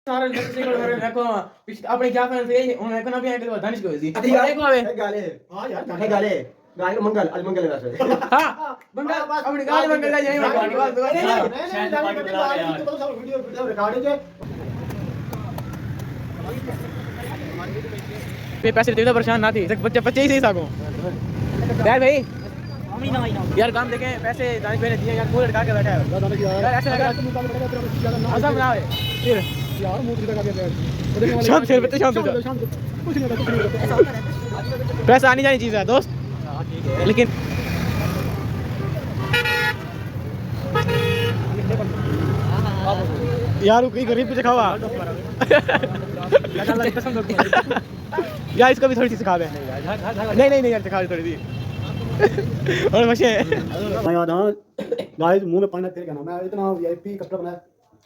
सारे देखो अपने क्या फैन थे उन्होंने को ना भी आके दानिश को दी एक आवे गाले हां यार गाले गाले गाले मंगल आज मंगल है वैसे हां मंगल अपनी गाली मंगल का यही बात शायद पार्टी बुला रहे हैं तो सब वीडियो रिकॉर्डिंग है पे पैसे देते परेशान ना थी बच्चे बच्चे ही सही सागो यार भाई यार काम देखें पैसे दानिश भाई ने दिए यार पूरे लटका के बैठा है यार ऐसे लगा आसान ना है फिर यार मुंह लगा के बैठ शाम से बच्चे शाम से कुछ नहीं होता पैसा आनी जानी चीज है दोस्त लेकिन यार कोई गरीब पे खावा यार इसको भी थोड़ी सी सिखा दे नहीं यार सिखा दे थोड़ी सी और मशे मैं याद हां गाइस मुंह में पानी तेरे का नाम है इतना वीआईपी कपड़ा बनाया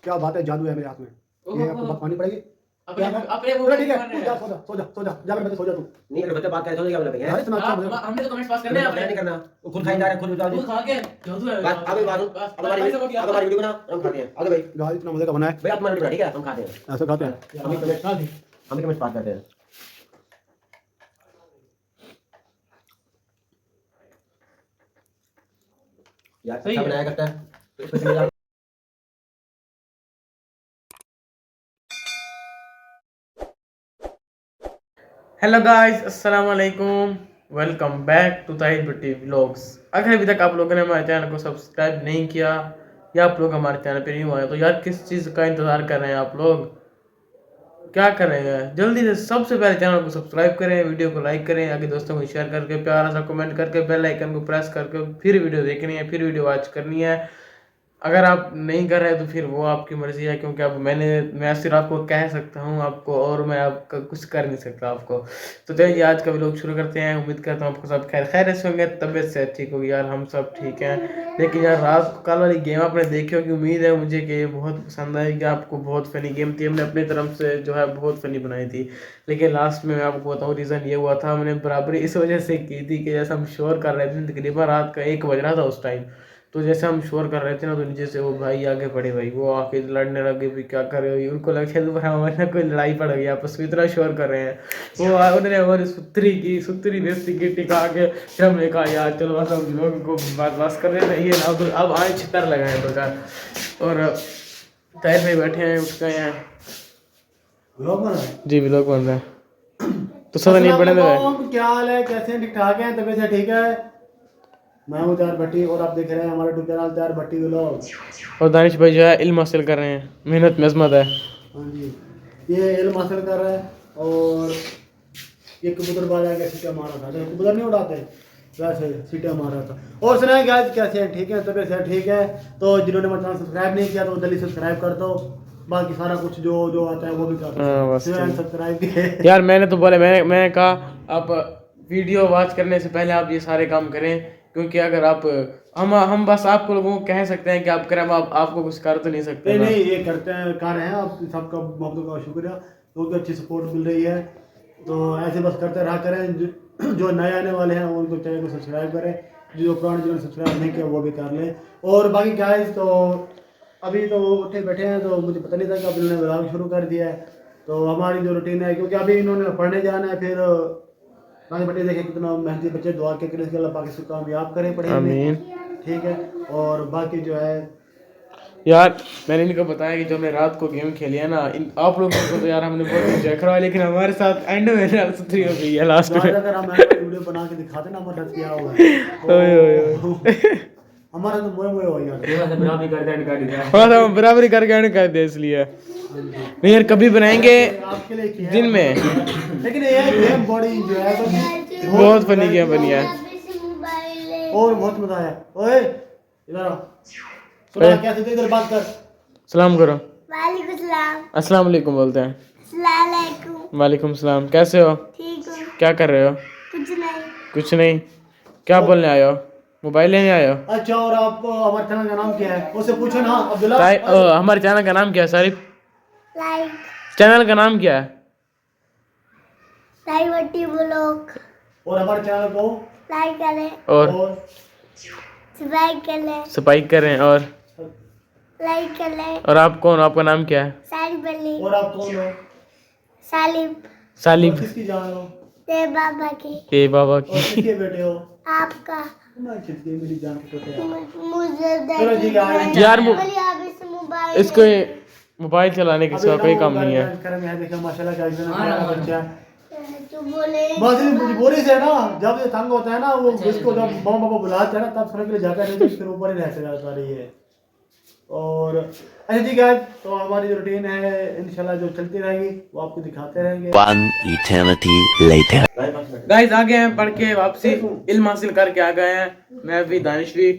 क्या बात है जादू है मेरे हाथ में ये आपको बात माननी पड़ेगी अपने वो ठीक है सो जा जाकर बच्चे सो जा तू नहीं अगर बच्चे बात करे तो क्या बोलेंगे यार इतना अच्छा हमने तो कमेंट्स पास करने हैं नहीं करना वो खुद खाई जा रहा है खुद बता दो खा के जादू है बात आगे बात हमारी वीडियो बना हम खाते हैं आगे भाई गाइस इतना मजे का बना है भाई आप हमारी वीडियो ठीक है हम खाते हैं ऐसा खाते हैं हम कमेंट्स पास करते हैं यार अच्छा बनाया करता है हेलो गाइस अस्सलाम वालेकुम welcome back to Tahid Bhatti vlogs. अगर अभी तक आप लोगों ने हमारे चैनल को सब्सक्राइब नहीं किया या आप लोग हमारे चैनल पे न्यू आए तो यार किस चीज़ का इंतज़ार कर रहे हैं आप लोग, क्या कर रहे हैं? जल्दी से सबसे पहले चैनल को सब्सक्राइब करें, वीडियो को लाइक करें, आगे दोस्तों को शेयर करके प्यारा सा कमेंट करके बेल आइकन को प्रेस करके फिर वीडियो देखनी है, फिर वीडियो वॉच करनी है। अगर आप नहीं कर रहे तो फिर वो आपकी मर्ज़ी है, क्योंकि अब मैं सिर्फ आपको कह सकता हूँ आपको, और मैं आपका कुछ कर नहीं सकता आपको। तो चलिए आज का व्लॉग शुरू करते हैं। उम्मीद करता हूँ आपको सब खैर से होंगे, तबीयत से ठीक होगी यार, हम सब ठीक हैं। लेकिन यार रात को कल वाली गेम आपने देखी होगी, उम्मीद है मुझे कि ये बहुत पसंद आएगी आपको। बहुत फ़नी गेम थी, हमने अपनी तरफ से जो है बहुत फ़नी बनाई थी, लेकिन लास्ट में मैं आपको बताऊँ रीज़न ये हुआ था, हमने बराबरी इस वजह से की थी कि जैसे हम शोर कर रहे थे, तकरीबन रात का 1 बज रहा था उस टाइम, तो जैसे हम शोर कर रहे थे ना तो नीचे से वो भाई आगे पड़े, भाई वो आके लड़ने लगे भी क्या कर रहे हो, उनको लगे हमारे कोई लड़ाई पड़ गई आपस में, इतना शोर कर रहे हैं। वो उन्होंने हमारी सुतरी बेस्ती की टिका के, फिर हमने कहा यार चलो बस हम लोगों को बस कर रहे थे ना, अब आए छितर लगाए दो चार। और ताहिर भाई बैठे हैं, उठ गए हैं जी, व्लॉग बन रहा है तो सब नहीं बने हुए। क्या हाल है, कैसे ठीक ठाक है, तबीयत से ठीक है? मैं हूँ ताहिर भट्टी और आप देख रहे हैं हमारा यूट्यूब चैनल ताहिर भट्टी व्लॉग। और दानिश भाई जो है इल्म हासिल कर रहे हैं, मेहनत में अजमत है। हाँ जी, ये इल्म हासिल कर रहा है। और ये कबूतर बाज आके सीटा मारा था, जब कबूतर नहीं उड़ाते वैसे सीटा मारा था। और सुनाए गाइस कैसे हैं, ठीक है, तबीयत से ठीक है? तो जिन्होंने मेरा चैनल सब्सक्राइब नहीं किया तो जल्दी सब्सक्राइब कर दो, बाकी सारा कुछ जो आता है वो भी कर दो। सब्सक्राइब यार मैंने तो बोले, मैंने कहा आप वीडियो वॉच करने से पहले आप ये सारे काम करें, क्योंकि अगर आप हम बस आपको लोगों को कह सकते हैं कि आप करें, आप आपको कुछ कर तो नहीं सकते। नहीं ये करते हैं, कर रहे हैं। आप सबका बहुत बहुत शुक्रिया, बहुत अच्छी सपोर्ट मिल रही है, तो ऐसे बस करते रहा करें। जो नए आने वाले हैं उनको चैनल को सब्सक्राइब करें, जो पुराने जिन्होंने सब्सक्राइब नहीं किया वो भी कर लें। और बाकी गाइस तो अभी तो उठे बैठे हैं, तो मुझे पता नहीं था कि अब इन्होंने व्लॉग शुरू कर दिया है। तो हमारी जो रूटीन है, क्योंकि अभी इन्होंने पढ़ने जाना है, फिर ताहिर भट्टी देखे कितना मेहनती बच्चे, दुआ के कि अल्लाह पाक इसको कामयाब करे पढ़े में, ठीक है। और बाकी जो है यार मैंने इनको बताया कि जो हमने रात को गेम खेली है ना, आप लोगों को तो यार हमने बहुत एंजॉय करा, लेकिन हमारे साथ एंड में सुथरी हो गई है लास्ट में। अगर हम वीडियो बना के दिखाते ना हमारा क्या होगा, हमारा तो मोए मोए हो यार, बराबरी करके एंड कर दिया, इसलिए नहीं यार कभी बनाएंगे आपके लिए दिन में। लेकिन ये गेम बड़ी जो है बहुत फनी गेम बनी है और बहुत मजा आया। ओए इधर सुना, कैसे थे, इधर बात कर, सलाम करो। वालेकुम सलाम। अस्सलाम वालेकुम बोलते हैं। अस्सलाम वालेकुम। वालेकुम सलाम। कैसे हो? ठीक हूँ। क्या कर रहे हो? कुछ नहीं। क्या बोलने आए हो? मोबाइल लेने आए हो? अच्छा, और आप हमारे चैनल का नाम क्या है उससे पूछो ना अब्दुल्ला। हमारे चैनल का नाम क्या है सारिफ? लाइक। चैनल का नाम क्या है? ताहिर भट्टी व्लॉग। और हमारे चैनल को लाइक करें और सब्सक्राइब करें और लाइक करें। और आप कौन, आपका नाम क्या है? ताहिर सालिब अली। और आप कौन हो? सालिब। सालिब किसकी जान हो? ते बाबा की। ते बाबा और की। किसके बेटे हो? आपका। मैं किसकी मेरी जान के बेटे यार। मुझे चलो जी गाइस यार यार इसको मोबाइल चलाने के सिवा कोई काम नहीं है। करम है देखो माशाल्लाह क्या इतना बच्चा है। तो बोले बस मजबूरी से ना जब ये तंग होता है ना वो इसको जब मम्मा पापा बुलाते हैं ना तब सोने के लिए जाता है, नहीं तो इसके ऊपर ही रहते जाता रही है। और अच्छा जी गाइस तो हमारी जो रूटीन है इंशाल्लाह जो चलती रहेगी वो आपको दिखाते रहेंगे। One eternity later. गाइस आ गए हैं पढ़ के वापसी इल्म हासिल करके आ गए हैं, मैं भी दानिश भी।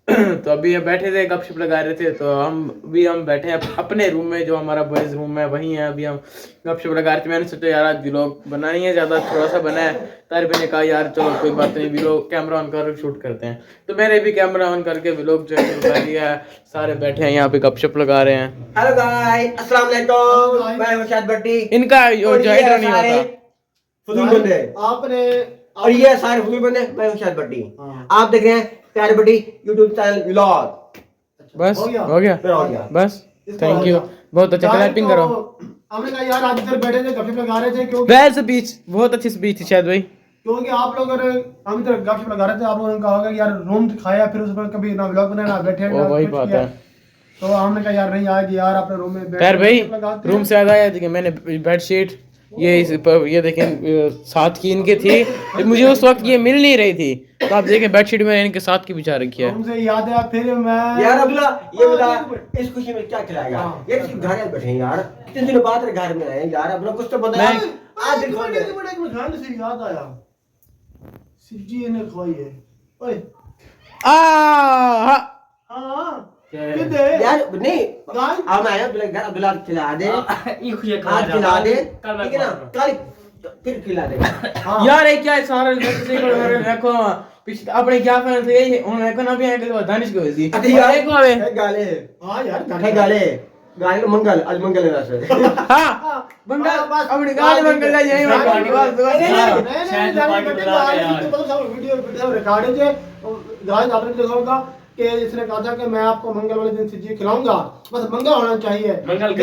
तो अभी हम बैठे थे गपशप लगा रहे थे, तो हम बैठे हैं अपने रूम में जो हमारा बॉयज रूम है वहीं है। अभी हम गपशप लगा रहे थे, मैंने सोचा यार आज व्लॉग बनानी है, ज़्यादा थोड़ा सा बना है। तारिफ ने कहा यार चलो कोई बात नहीं व्लॉग कैमरा ऑन कर शूट करते हैं, तो मैंने भी कैमरा ऑन करके व्लॉग जो कर लिया है। सारे बैठे हैं यहाँ पे गपशप लगा रहे हैं। हेलो गाइस अस्सलाम वालेकुम, मैं मुर्शिद भट्टी। इनका जो एडिटर नहीं होता फजूल बंदे आपने और ये सारे फजूल बंदे, मैं मुर्शिद भट्टी। आप देख रहे हैं प्यारे भट्टी यूट्यूब चैनल व्लॉग। बस हो गया बस थैंक यू बहुत अच्छा क्लैपिंग करो। हमने कहा यार आज इधर बैठे थे गपशप लगा रहे थे क्योंकि वेल स्पीच बहुत अच्छी स्पीच थी शायद भाई, क्योंकि आप लोग अगर हम इधर गपशप लगा रहे थे आप लोगों ने कहा होगा कि यार रूम दिखाया फिर उसमें कभी ना व्लॉग बनाया ना बैठे ना वही बात है। तो हमने कहा यार नहीं आज यार अपने रूम में बैठ भाई रूम से याद आया देखिए मैंने बेडशीट ये देखें साथ की इनके थी, मुझे उस वक्त ये मिल नहीं रही थी, तो आप देखें बेडशीट में इनके साथ की बिछा रखी है। मुझे याद है फिर मैं यार अब्दुल्ला ये बता इस खुशी में क्या खिलाएगा? ये सिर्फ घर में बैठे हैं यार, कितने दिनों बाद घर में आए यार, अपना कुछ तो बताया। आज दिन खोल खाने से याद आया सब्जी ने खवाई है ओए हाँ यार नहीं अब आया घर अब्दुल्ला खिला दे आज खिला दे ठीक है ना, कल फिर खिला दे यार ये क्या है सारा देखो पिछले अपने क्या फैन थे ये उन्होंने देखो ना भी है कि दानिश को हुई थी यार देखो अबे गाले हां यार गाले गाले मंगल आज मंगल है वैसे हां मंगल अपनी गाली मंगल है यही बस शायद पार्टी बुला रहे यार तो वीडियो रिकॉर्डिंग है गाइस आपने देखा होगा कि इसने कहा था कि मैं आपको मंगल वाले दिन सब्जी खिलाऊंगा, बस मंगल होना चाहिए। मंगल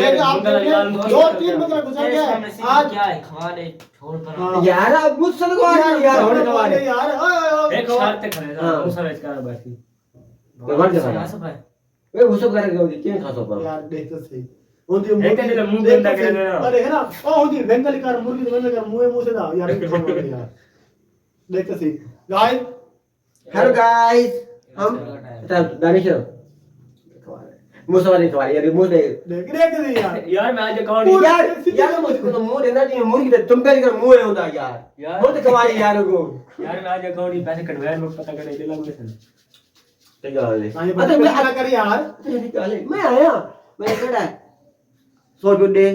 दो तीन मंगल गुजर गए आज क्या है खवा दे छोड़ कर यार अब मुझसे को यार होने खवा दे यार एक शर्त खड़ेगा दूसरा इसका बाकी तो मर जा सब है वे वो सब करेगा क्यों खा सो पर यार देख तो सही ओदी मुंह गंदा कर रहा है अरे है ना ओदी बंगाली कार मुर्गी बंदा कर मुंह से ना यार यार देख तो सही गाइस हेलो गाइस हम दानिश मुझसे खवा यार मुंह देख यार मैं आज अकाउंट यार मुझको मुंह देना चाहिए, मुर्गी तुम पे कर मुंह है होता यार मुंह खवा यार को यार मैं आज अकाउंट ही पैसे कटवाए मैं पता करने के लगे थे ठीक है अच्छा मैं क्या कर यार मैं आया मैं खड़ा 100 रुपए दे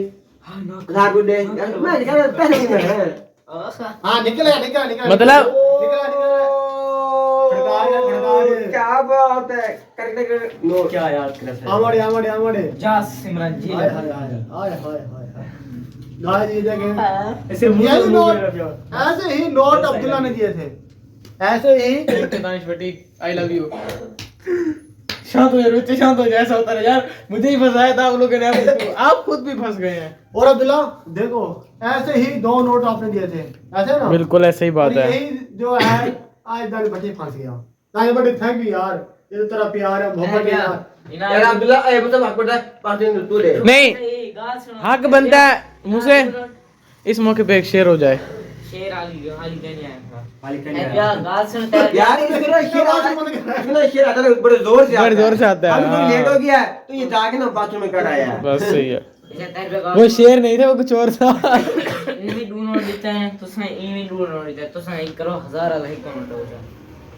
हां 1000 रुपए दे मैं क्या पैसे नहीं है हां निकल मतलब क्या बात है करने के नो क्या याद कर आमड़े जा सिमरन जी हाय गाइस ये देखें ऐसे ऐसे ही नोट अब्दुल्ला ने दिए थे ऐसे ही दानिश भट्टी आई लव यू शांत हो जाए ऐसा होता है यार मुझे ही फंसाया था आप लोगों ने आप खुद भी फंस गए हैं। और अब्दुल्ला देखो ऐसे ही 2 नोट आपने दिए थे ऐसे ना बिल्कुल ऐसे ही बात है यही जो है आज दानिश भट्टी फंस गया। दानिश भट्टी थैंक यू यार ये तो तेरा प्यार है मोहब्बत है यार अब्दुल्ला ए मतलब हक बनता है 5 दिन तू दे नहीं हक बनता है मुझे इस मौके पे एक शेर हो जाए शेर आली कहने आया यार गाल सुनता है यार इसमें शेर आता है बड़े जोर से आता है अभी लेट हो गया तो ये जाके ना बाथरूम में कर आया बस सही है वो शेर नहीं था वो कुछ और था इनमें डूनो देता है तो सही इनमें डूनो देता है तो सही करो 1000 अलग कमेंट हो जाए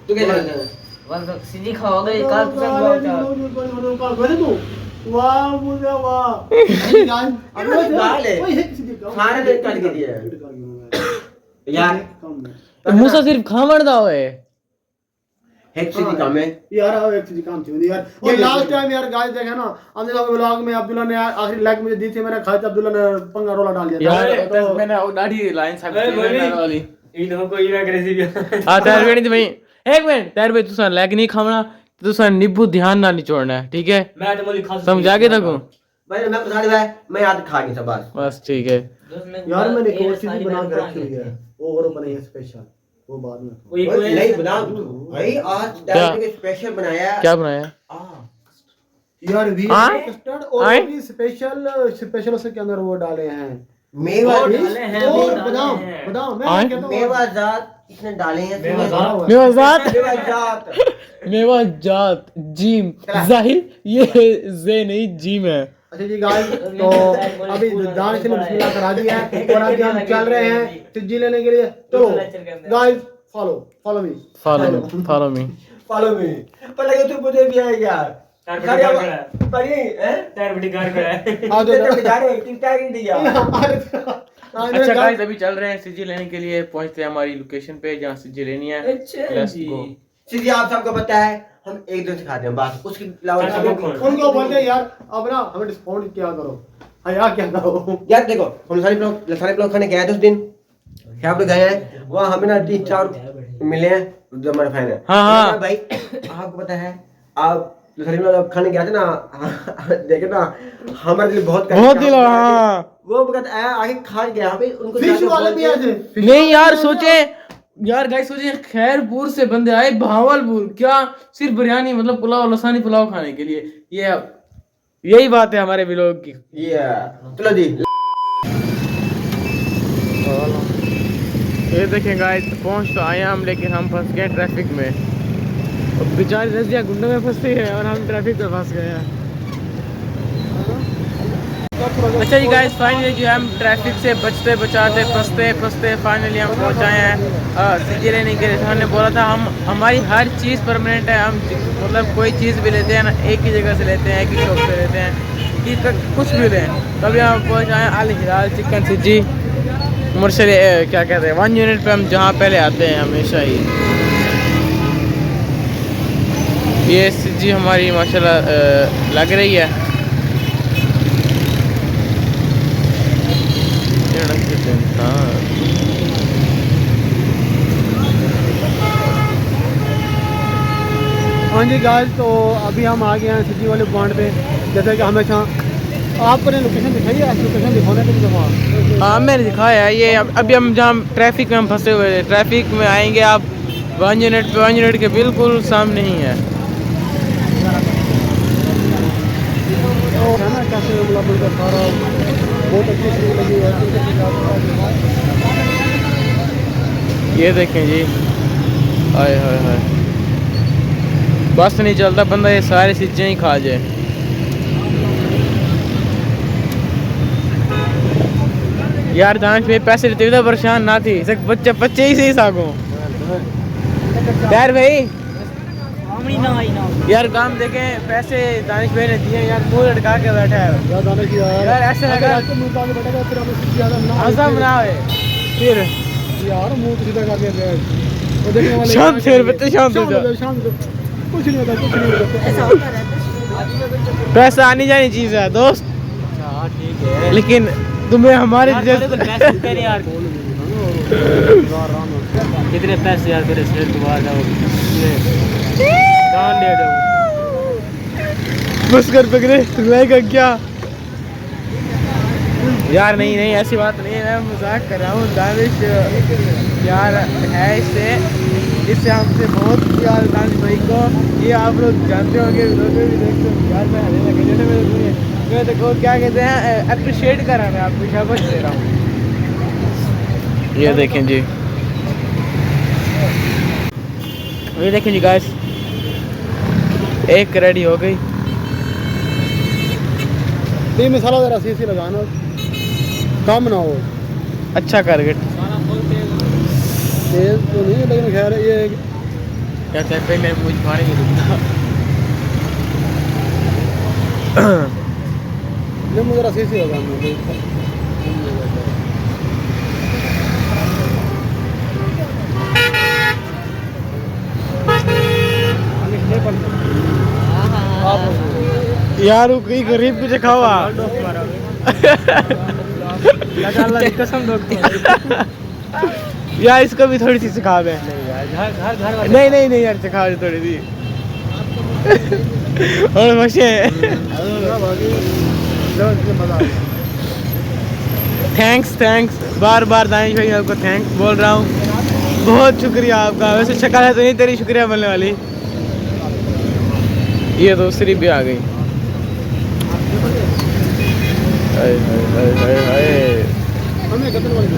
तू क्या करता है वंदो सीधी खाओगे कल तो सब बहुत वाह मुझे वाह गान अब गाल है सारे दिन कर के दिया यार मूसा सिर्फ खावण दा होए एक चीज काम है यार हाँ एक चीज काम थी यार ये लास्ट टाइम यार गाइस देखा ना हमने लोग व्लॉग में अब्दुल्ला ने आखिरी लाइक मुझे दी थी मैंने खाया था अब्दुल्ला ने पंगा रोला डाल दिया यार तो मैंने वो दाढ़ी लाइन साहब वाली इन को ये अग्रेसिव हां तैयार वेणी थी भाई एक मिनट तैयार भाई तुसा लाइक नहीं खावना तुसा निब्बू ध्यान ना निचोड़ना है ठीक है मैं तो बोली खा समझा के तको भाई मैं पता नहीं मैं याद खा गई सब बस ठीक है यार मैंने एक और चीज बना के रखी हुई है, वो और बनाई है स्पेशल, वो बाद में नहीं बना भाई आज डायरेक्ट के स्पेशल बनाया है। क्या बनाया यार भी कस्टर्ड और भी स्पेशल उसके अंदर वो डाले हैं मेवा डाले हैं, और डाले बादाम हैं। बादाम मैं कहता हूं मेवा जात इसने डाले हैं मेवाजात मेवा जात मेवाजात जीम जाहिर ये जे नहीं जीम है अच्छा जी गाइस, तो अभी दानिश ने बिस्मिल्लाह करा दिया है और अभी हम चल रहे हैं चिज्जी लेने के लिए। तो guys follow me follow me पर लगे तू मुझे भी है यार परी हैं टायर बड़ी कार खड़ा है। आ जाओ जा रहे हैं टिकटा ही दिया अच्छा गाइस अभी चल रहे हैं सीजी लेने के लिए, पहुंचते हैं हमारी लोकेशन पे जहाँ सीजी लेनी है। अच्छा Let's जी go। सीधी आप सबको पता है हम एक दिन सिखाते हैं बस, उसके अलावा उनको बोलते हैं यार अब ना हमें डिस्काउंट क्या करो, हया क्या करो। यार देखो हम सारे लोग खाने गए थे उस दिन, क्या आप लोग गए हैं वहाँ हमें ना 3-4 मिले हैं जो हमारे फैन है। हाँ। भाई आपको पता है आप सारे लोग खाने गए थे ना, देखे ना हमारे लिए बहुत दिल हाँ वो वक्त आया आगे खा गया पे उनको फिश वाले भी आए थे। नहीं यार सोचे यार गाइस सोचे खैरपुर से बंदे आए भावलपुर, क्या सिर्फ बिरयानी मतलब पुलाव लसानी पुलाव खाने के लिए। ये यही बात है हमारे व्लॉग की। ये चलो जी ये देखें गाइस पहुंच तो आए हम, लेकिन हम फंस गए ट्रैफिक में। बेचारी रजिया गुंडों में फंसती है और हम ट्रैफिक में फंस गए हैं। अच्छा जी गाइस फाइनली जो है हम ट्रैफिक से बचते बचाते फंसते फाइनली हम पहुंच आए हैं सीजी लेने के लिए। हमने बोला था हम हमारी हर चीज़ परमानेंट है, हम मतलब कोई चीज़ भी लेते हैं ना एक ही जगह से लेते हैं, एक ही शॉप से लेते हैं कि कुछ भी लें। तभी हम पहुंच आए अल हिलाल चिकन सीजी मुर्शल क्या कहते हैं 1 यूनिट पे हम जहाँ पहले आते हैं हमेशा ही। ये सीजी हमारी माशाल्लाह लग रही है। हाँ जी गाइस, तो अभी हम आ गए हैं सिटी वाले पॉइंट पे। जैसे कि हमेशा आपको ने लोकेशन दिखाई है, लोकेशन दिखाने के लिए वहाँ हाँ मैंने दिखाया है। ये अभी हम जहाँ ट्रैफिक में हम फंसे हुए थे, ट्रैफिक में आएंगे आप 1 यूनिट के बिल्कुल सामने ही है। तो है ना कैसे मतलब सारा बहुत अच्छी चीज़ लगी है। ये देखें जी, हाय हाय हाय बस नहीं चलता बंदा ये सारी चीज़ें ही खा जाए। यार दानिश में पैसे देते हुए तो परेशान ना थी, सिर्फ बच्चे ही सही सागो यार भाई। यार काम देखें पैसे दानिश भाई ने दिए यार, मुंह लटका के बैठा है यार ऐसे लगा हंसा बनाओ फिर यार मुंह तो सीधा करके देखने वाले शांत फिर बच्चे शांत हो जाओ। कुछ नहीं होता, कुछ नहीं होता। ऐसा होता रहता है। पैसा आनी जानी चीज़ है दोस्त, अच्छा ठीक है लेकिन तुम्हें हमारे यार कितने पैसे यार तेरे शेर को बाहर जाओ दान दे दो बस कर पकड़े रहेगा क्या यार। नहीं ऐसी बात नहीं है, मैं मजाक कर रहा हूँ। दानिश यार है इससे हमसे बहुत प्यार दानिश भाई को, ये आप लोग जानते होंगे वीडियो भी देखते हो। यार मैं हंसने लगे जैसे मैं देखो क्या कहते हैं अप्रिशिएट कर रहा है, मैं आपको शाबाश दे रहा हूँ। ये देखें जी, ये देखें जी गाइस, एक रेडी हो गई। ये मसाला जरा सी लगाना कम ना हो, अच्छा करके तेज तो नहीं है लेकिन खैर ये क्या कहते हैं, मेरे मुझ पानी नहीं रुकता। ये मुझे जरा सी लगाना यार कहीं गरीब कुछ खावा कसम यार इसको भी थोड़ी सी सिखा दे। नहीं यार सिखा दे थोड़ी सी। और मशे मज़ा आ गया। थैंक्स बार बार दानिश भाई आपको थैंक्स बोल रहा हूँ, बहुत शुक्रिया आपका। वैसे शक्ल है तो नहीं तेरी शुक्रिया बोलने वाली। ये दूसरी भी आ गई। हाय हाय हाय हाय हाय। हमें कतल वाली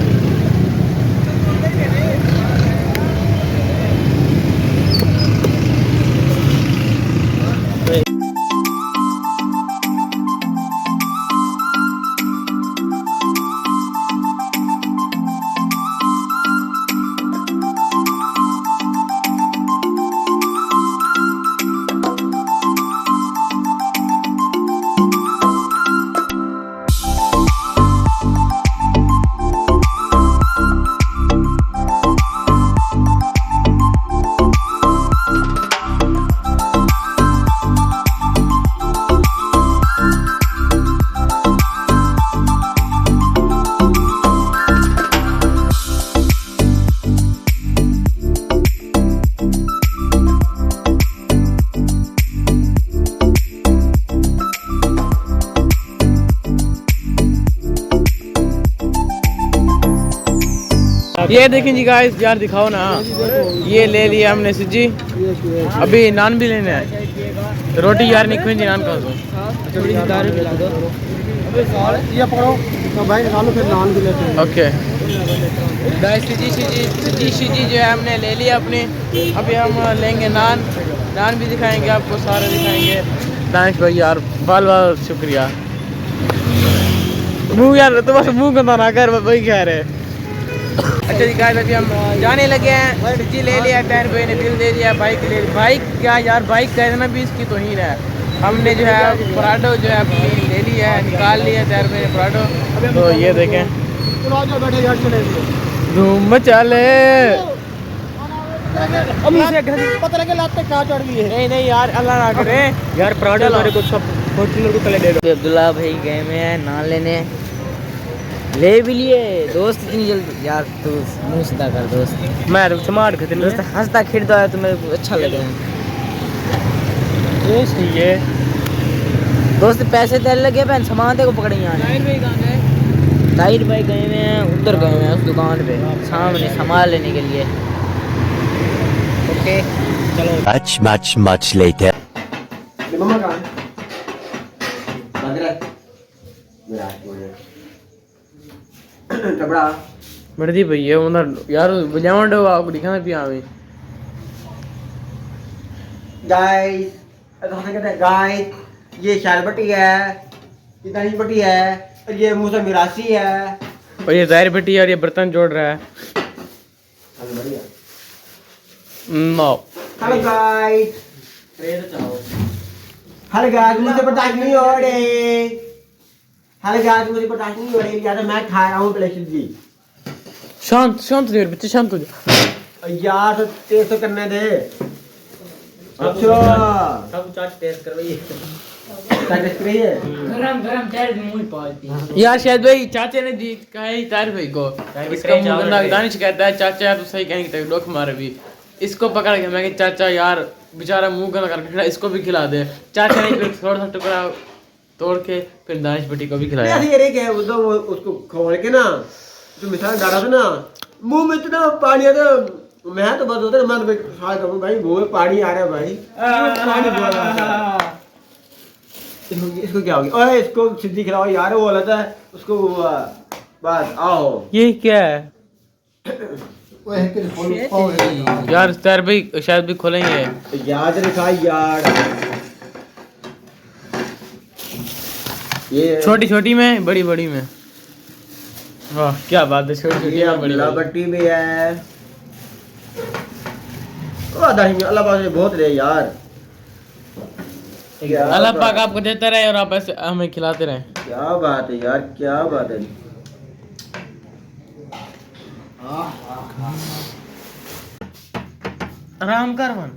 ये देखें जी गाइस, यार दिखाओ ना। ये ले लिया हमने सब्जी, अभी नान भी लेने हैं। रोटी यार नहीं खुई नान का दो। ये पकड़ो तो भाई निकालो, फिर नान भी लेते हैं। ओके गाइस, सब्जी जो है हमने ले लिया अपनी। अभी हम लेंगे नान भी दिखाएंगे आपको, सारे दिखाएंगे। दानिश भाई यार बाल शुक्रिया। मुँह यार तो बस मुँह गंदा ना कर, वही कह रहे। अच्छा जी गाइस, अभी हम जाने लगे हैं। सब्जी ले लिया, टायर भाई ने बिल दे दिया। बाइक ले ली। बाइक क्या यार, बाइक का इतना भी इसकी तौहीन है। हमने जो है पराठो जो है अपनी ले लिया है, निकाल लिया टायर भाई ने पराठो। तो ये देखें, धूम मचा ले। पता लगे लाते क्या चढ़ गई है। नहीं यार, अल्लाह ना करे यार। पराठा हमारे को सब फॉर्चूनर को तले दे दो। अब्दुल्ला भाई गए में है नान लेने, ले भी लिए। दोस्त इतनी जल्दी यार, तू मुंह सीधा कर दोस्त। मैं तो समाट के दोस्त हंसता खिड़ता है तो मेरे को अच्छा लगे। ये सही है दोस्त। पैसे तेल लगे पैन सामान तेरे को पकड़े यहाँ। ताहिर भाई गए हुए हैं, उधर गए हुए हैं उस दुकान पे सामने सामान लेने के लिए। ओके चलो। Much later. मम्मा कहाँ है? विराट कपड़ा मर्जी भैया उधर यार बजावन डो आपको दिखाना भी आवे। गाइस, कहते हैं गाइस, ये शालपट्टी है, ये दानिश भट्टी है, और ये मूसा मिरासी है, और ये जाहिर भट्टी है, और ये बर्तन जोड़ रहा है। No hello guys, hello guys, मुझे बर्दाश्त नहीं हो रहे। हेलो गाइस, मुझे बर्दाश्त नहीं हो रही। यार मैं खा रहा हूँ प्लेट जी। शांत हो जा बच्चे, शांत हो जा यार। तो टेस्ट तो करने दे। अच्छा सब चाट टेस्ट करवाइए। टेस्ट करिए। गरम तेल में मुंह पालती है यार। शायद भाई चाचे ने दी कहा है ताहिर भाई को, इसका मुंह गंदा। दानिश कहता है चाचा यार तू सही कहेंगे, डोक मारे भी। इसको पकड़ के मैं चाचा यार बेचारा मुंह गंदा करके खड़ा, इसको भी खिला दे। चाचा ने फिर थोड़ा सा टुकड़ा तोड़ के फिर दानिश भट्टी को भी खिलाया। ये क्या है, तो उसको खोल के ना जो मिठाई डाला था ना, मुंह में इतना पानी आता। मैं तो बस होता है, मैं तो भाई मुंह में पानी आ रहा है भाई। पानी इसको क्या हो गया? ओए इसको सिद्धि खिलाओ यार, वो बोला था उसको। बस आओ। ये क्या है यार? ताहिर भाई शायद भी खोलेंगे। याद रखा यार, ये छोटी में बड़ी में। वाह क्या बात है, छोटी बड़ी बट्टी भी है। अल्लाह पाक बहुत रहे यार। अल्लाह पाक आपको देता रहे और आप ऐसे हमें खिलाते रहे। क्या बात है यार, क्या बात है। आराम कर मन।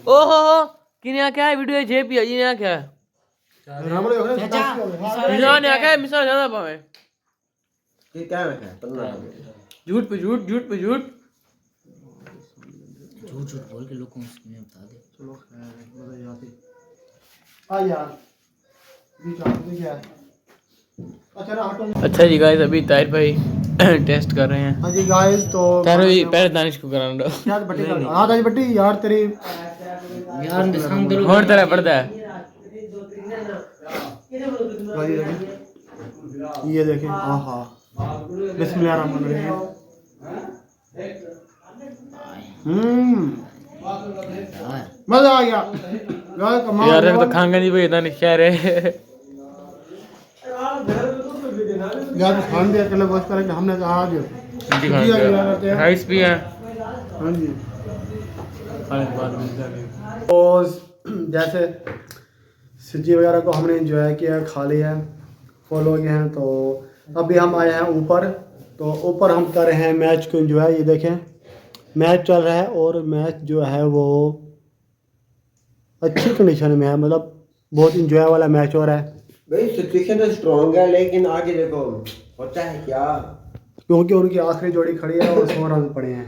ओहो किने क्या है वीडियो जे पी जी ने क्या मिसाल ने क्या मिसाल ज्यादा पावे। ये क्या है? झूठ पे झूठ बोल के लोगों को बता दे। चलो खैर मजा ही आती आ यार बीच आते क्या अच्छा ना हटो अच्छा जी गाइस अभी ताहिर भाई टेस्ट कर रहे हैं। हाँ जी गाइस तो ताहिर भाई पहले दानिश को कराना दो। यार बट्टी हाँ दानिश बट्टी यार तेरी यार संग दो और तरह पड़ता है। ये देखें आहा बिस्मिल्लाहिर्रहमानिर्रहीम मजा आ गया यार कमाल यार तो खांगा नहीं भाई दानिश कह रहे यार खान दिया चलो बस करेंगे हमने कहा आज राइस भी है। हाँ जी तो जैसे सब्जी वगैरह को हमने एंजॉय किया खा लिया है फुल हो गए हैं तो अभी हम आए हैं ऊपर तो ऊपर हम कर रहे हैं मैच को एंजॉय। ये देखें मैच चल रहा है और मैच जो है वो अच्छी कंडीशन में है मतलब बहुत इंजॉय वाला मैच हो रहा है भाई सिचुएशन तो स्ट्रॉन्ग है लेकिन आगे देखो होता है क्या क्योंकि उनकी आखिरी जोड़ी खड़ी है और 100 रन पड़े हैं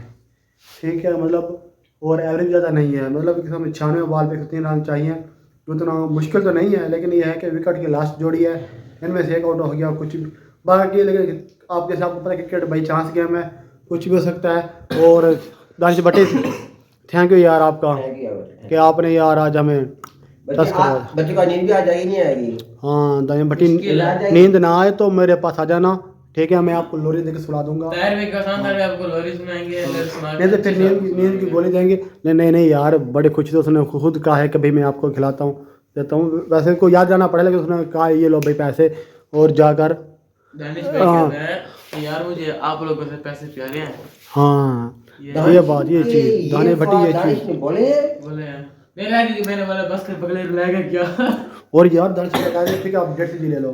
ठीक है मतलब और एवरेज ज़्यादा नहीं है मतलब कि हमें 96 बॉल पे 3 रन चाहिए उतना मुश्किल तो नहीं है लेकिन ये है कि विकेट की लास्ट जोड़ी है इनमें से एक आउट हो गया कुछ भी बाकी लेकिन आप जैसे आपको पता है क्रिकेट बाई चांस गेम है कुछ भी हो सकता है। और दानिश भट्टी थैंक यू यार आपका कि आपने यार आज हमें बच्चे का नींद भी आ जाएगी नहीं आएगी। हाँ दानिश भट्टी नींद ना आए तो मेरे पास आ जाना ठीक है मैं आपको लोरी देकर सुला दूंगा आपको लोरी सुनाएंगे नहीं तो फिर नींद की गोली देंगे नहीं यार बड़े खुशी से उसने खुद कहा है कि भाई मैं आपको खिलाता हूँ देता हूँ वैसे को याद जाना पड़ेगा लेकिन उसने कहा ये लो भाई पैसे और जाकर दानिश भाई कहते हैं यार मुझे आप लोगों से पैसे प्यारे हैं। हाँ ये बात ये चीज़ दानिश भट्टी ये चीज़ बोले नहीं लगी कि मैंने बोला बस के पगले रुलाएगा क्या। और यार दानिश भट्टी कहा ठीक है आप 1.5 जी ले लो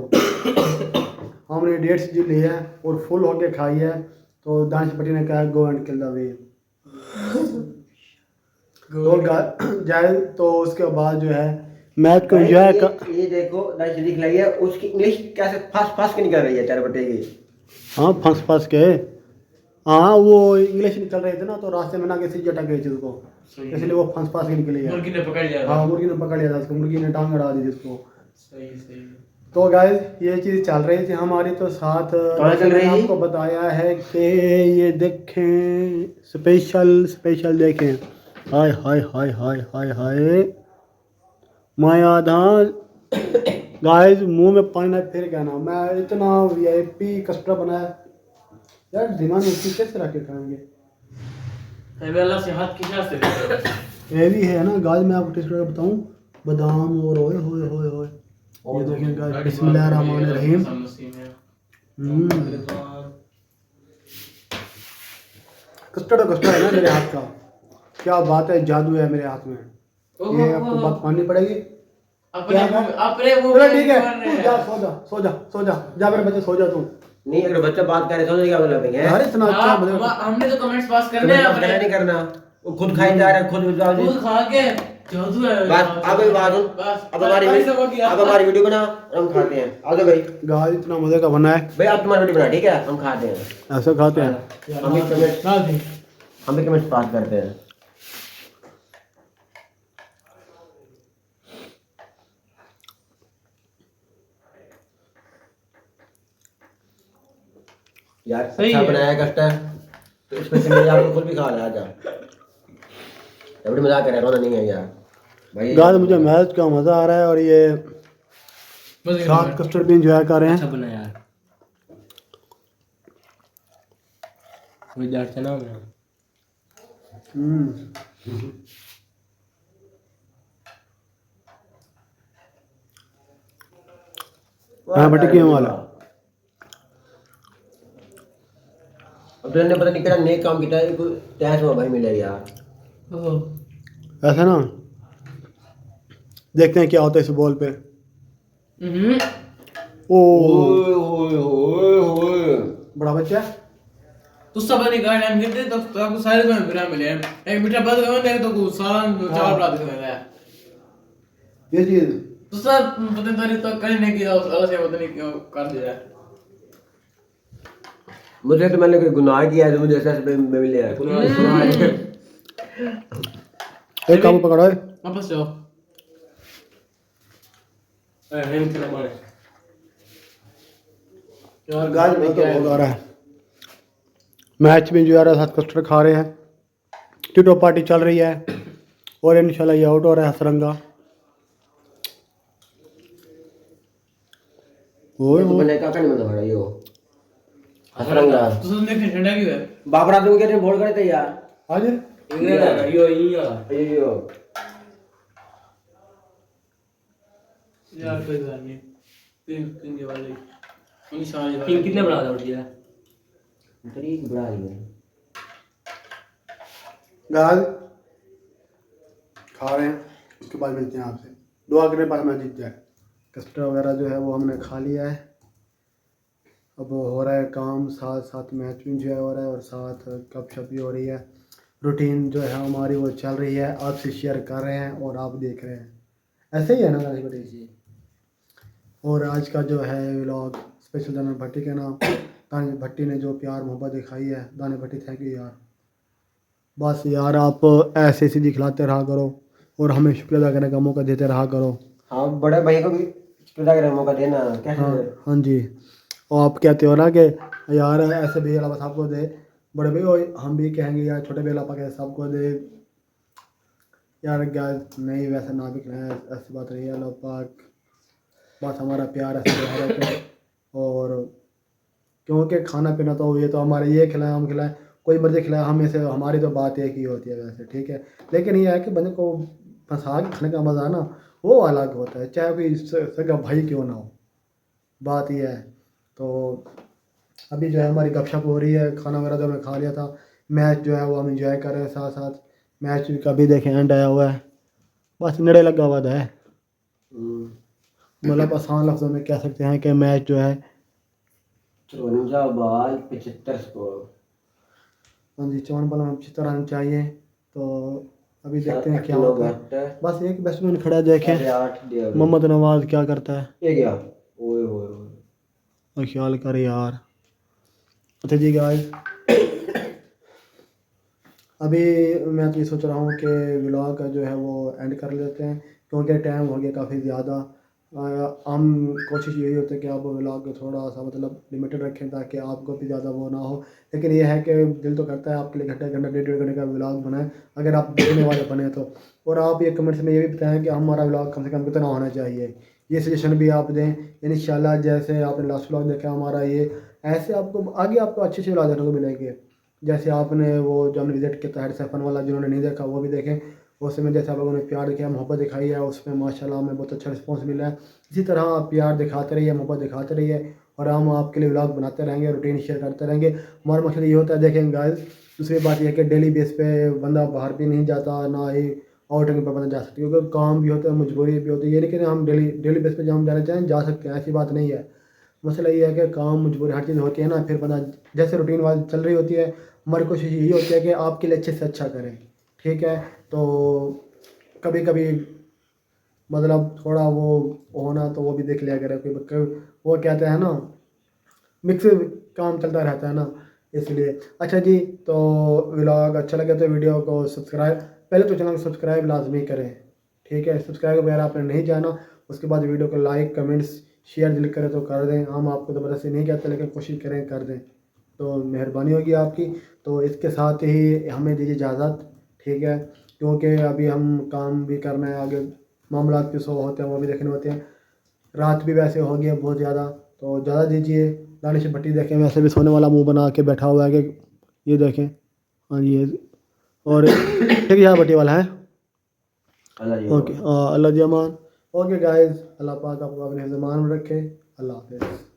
हमने 1.5 जी ली है और फुल होके खाई है तो दानिश भट्टी ने कहा go and kill the way तो जाए तो उसके बाद जो है मैच को एंजॉय कर ये देखो दानिश दिख रही है उसकी इंग्लिश कैसे फास्ट के निकल रही है चार बटे की। हाँ फंस के हाँ वो इंग्लिश निकल रहे थे ना तो रास्ते में ना किसी जटा गई थी उसको इसलिए वो फंस के निकली है। मुर्गी ने पकड़ लिया हाँ मुर्गी ने पकड़ लिया था उसको मुर्गी ने टांग अड़ा दी थी उसको। सही तो गाइस ये चीज़ चल रही थी हमारी तो साथ चल रही आपको बताया है कि ये देखें स्पेशल देखें हाय हाय हाय हाय हाय हाय माया धान गाइस मुंह में पानी ना फिर कहना मैं इतना VIP कस्टमर बनाया यार दिमाग में कैसे रख के खाएंगे अल्लाह से हाथ खींचा से ये भी है ना गाइस मैं आपको टेस्ट करके बताऊं बादाम और ओए होए होए होए ये देखें गाइस बिस्मिल्लाहिर्रहमानिर्रहीम कस्टर्ड है ना मेरे हाथ का क्या बात है जादू है मेरे हाथ में ये आपको बात माननी पड़ेगी। अपने वो चलो ठीक है जा सो जा मेरे बच्चे सो जा तू नहीं अगर बच्चा बात करे समझ क्या मतलब है यार इतना अच्छा मतलब हमने तो कमेंट्स पास करने हैं अपने नहीं करना वो खुद खाई जा रहा है खुद खा के जादू है बात अब हमारी वीडियो बना और हम खाते हैं आओ तो भाई गाइस इतना मजे का बना है भाई आप तुम्हारी वीडियो बना ठीक है हम खाते हैं ऐसा खाते हैं हम भी कमेंट्स पास करते हैं। यार अच्छा बनाया कस्टर्ड तो इसमें से मेरे आपको खुद भी खा रहा था बड़ी मजाक कर रहा नहीं है यार भाई गाइस मुझे मैच का मजा आ रहा है और ये साथ कस्टर्ड भी एंजॉय कर रहे हैं। अच्छा बना यार विदाउट चना में हाँ बटे क्यों वाला अब तो ने पता नहीं क्या नेक काम किया है कोई टैक्स में भाई मिलेगा यार ऐसा ना देखते हैं क्या होता है इस बॉल पे ओ बड़ा बच्चा तो सब ने गाइड हम गिरते तो आपको सारे में विराम मिले एक मीठा बंद कर देंगे तो को सारा चावल बना देंगे ये चीज तो सब पता नहीं तो करने की अलग से पता नहीं क्यों कर दिया मुझे तो मैंने कोई गुनाह किया है तो मुझे ऐसा में मिले यार एक काम पकड़ो वापस जाओ नहीं निकला हमारे यार गाइस मैं तो बहुत आ रहा है मैच में जो आ रहा है 7 कस्टर्ड खा रहे हैं टी पार्टी चल रही है और इंशाल्लाह ये आउट हो रहा है हसरंगा ये तो बने का नहीं मतलब यो हसरंगा तो तुमने फिर ठंडा क्यों है बाबरा तो कहते बोल करे थे यार आज इंग्लैंड यो यो यार कोई बात नहीं तीन के वाले तीन कितने बना था उठिया तरीक बड़ा है गाइस खा रहे हैं उसके बाद मिलते हैं आपसे दुआ करें बाद में जीत जाए कस्टर्ड वगैरह जो है वो हमने खा लिया है अब हो रहा है काम साथ साथ मैच भी जो है हो रहा है और साथ गपशप भी हो रही है रूटीन जो है हमारी वो चल रही है आपसे शेयर कर रहे हैं और आप देख रहे हैं ऐसे ही है ना दानिश भट्टी जी और आज का जो है व्लॉग स्पेशल दानिश भट्टी के नाम दानिश भट्टी ने जो प्यार मोहब्बत दिखाई है दानिश भट्टी थैंक यू यार बस यार आप ऐसे ऐसे दिखलाते रहा करो और हमें शुक्रिया अदा करने का मौका देते रहा करो हाँ बड़े भाई को भी शुक्रिया करने का मौका देना कैसे हाँ जी और आप कहते हो ना कि यार ऐसे भी अल्लाह सबको दे बड़े भाई और हम भी कहेंगे यार छोटे भाई अल्लाह के सबको दे यार गैस नहीं वैसे ना भी कहें ऐसी बात नहीं है अल्लाह पाक बस हमारा प्यार ऐसे रखे और क्योंकि खाना पीना तो ये तो हमारे ये खिलाएं हम खिलाएं कोई मर्जी खिलाए हम ऐसे हमारी तो बात एक ही होती है वैसे ठीक है लेकिन ये है कि बंदे को फंसा के खाने का मज़ा ना वो अलग होता है चाहे कोई सगा भाई क्यों ना हो बात यह है तो अभी जो है हमारी गपशप हो रही है खाना वगैरह तो हमने खा लिया था मैच जो है वो हम इंजॉय कर रहे हैं साथ साथ मैच भी कभी देखें एंड आया हुआ है बस नड़े लगा हुआ है मतलब आसान लफ्ज़ों में कह सकते हैं कि मैच जो है 75 स्कोर हाँ जी 54 बॉल में 75 रन चाहिए तो अभी देखते हैं क्या होता है बस एक बैट्समैन खड़ा है देखें मोहम्मद नवाज क्या करता है ये क्या ओए ओए और ख्याल कर यार अच्छा जी गाइस अभी मैं तो ये सोच रहा हूँ कि व्लॉग का जो है वो एंड कर लेते हैं क्योंकि टाइम हो गया काफ़ी ज़्यादा हम कोशिश यही होती है कि आप व्लॉग को थोड़ा सा मतलब लिमिटेड रखें ताकि आपको भी ज़्यादा वो ना हो लेकिन ये है कि दिल तो करता है आपके लिए घंटा 1.5 घंटे का व्लॉग बनाएं अगर आप देखने वाले बने तो और आप ये कमेंट्स में ये भी बताएं कि हमारा व्लॉग कम से कम कितना होना चाहिए ये सजेशन भी आप दें इंशाल्लाह जैसे आपने लास्ट व्लॉग देखा हमारा ये ऐसे आपको आगे आपको अच्छे व्लॉग देखने को मिलेंगे जैसे आपने वो जो हमने विजिट किया था सैफन वाला जिन्होंने नहीं देखा वो भी देखें उसमें जैसे आप लोगों ने प्यार दिखाया मोहब्बत दिखाई है उसमें माशाल्लाह हमें बहुत अच्छा रिस्पांस मिला है इसी तरह आप प्यार दिखाते रहिए मोहब्बत दिखाते रहिए और हम आपके लिए व्लॉग बनाते रहेंगे रूटीन शेयर करते रहेंगे हमारा मकसद ये होता है देखें गाइस दूसरी बात यह है कि डेली बेस पे बंदा बाहर भी नहीं जाता ना ही आउटिंग पर बंदा जा सकता क्योंकि काम भी होता है मजबूरी भी होती है ये नहीं कि हम डेली बेस पे जब हम जाना चाहें जा सकते हैं ऐसी बात नहीं है मसला ये है कि काम मजबूरी हर चीज़ होती है ना फिर बंदा जैसे रूटीन वाली चल रही होती है हमारी कोशिश यही होती है कि आपके लिए अच्छे से अच्छा करें ठीक है तो कभी कभी मतलब थोड़ा वो होना तो वो भी देख लिया करें कोई वो कहते हैं ना मिक्स काम चलता रहता है ना इसलिए अच्छा जी तो व्लॉग अच्छा लगे तो वीडियो को सब्सक्राइब पहले तो चैनल को सब्सक्राइब लाजमी करें ठीक है सब्सक्राइब वगैरह आपने नहीं जाना उसके बाद वीडियो को लाइक कमेंट्स शेयर दिल करें तो कर दें हम आपको ज़बरदस्ती नहीं कहते लेकिन कोशिश करें कर दें तो मेहरबानी होगी आपकी तो इसके साथ ही हमें दीजिए इजाज़त ठीक है क्योंकि अभी हम काम भी करना है आगे मामला भी सो होते हैं वो भी देखने होते हैं रात भी वैसे हो गई है बहुत ज़्यादा तो ज़्यादा दीजिए दानिश भट्टी देखें वैसे भी सोने वाला मुंह बना के बैठा हुआ है कि ये देखें हाँ जी और ठीक है भट्टी वाला है ओके अल्लाह जी अमान ओके गाइस अल्लाह पाक आपको अपने ज़मान में रखे अल्लाह हाफिज़